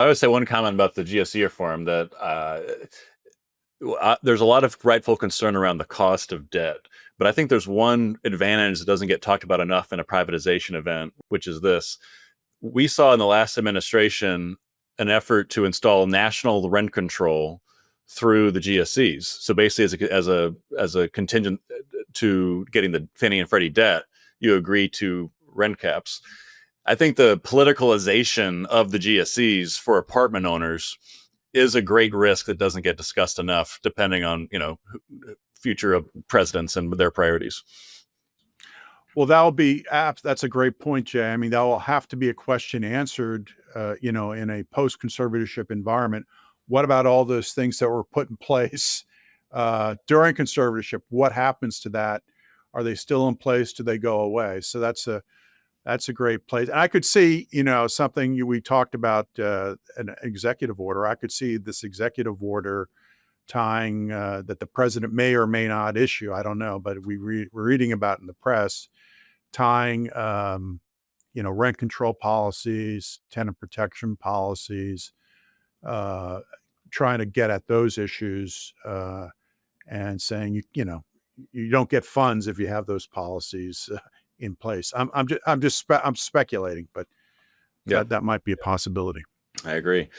would say one comment about the GSE reform that there's a lot of rightful concern around the cost of debt. But I think there's one advantage that doesn't get talked about enough in a privatization event, which is this. We saw in the last administration an effort to install national rent control through the GSEs. So basically, as a contingent to getting the Fannie and Freddie debt, you agree to rent caps. I think the politicalization of the GSEs for apartment owners is a great risk that doesn't get discussed enough, depending on future presidents and their priorities. Well, that'll be apt. That's a great point, Jay. I mean, that will have to be a question answered, in a post-conservatorship environment. What about all those things that were put in place during conservatorship? What happens to that? Are they still in place? Do they go away? So that's a great place. And I could see, something we talked about, an executive order. I could see this executive order tying that the president may or may not issue. I don't know, but we're reading about in the press tying, rent control policies, tenant protection policies, trying to get at those issues and saying, you don't get funds if you have those policies in place. I'm speculating, but Yeah, that might be a possibility. I agree.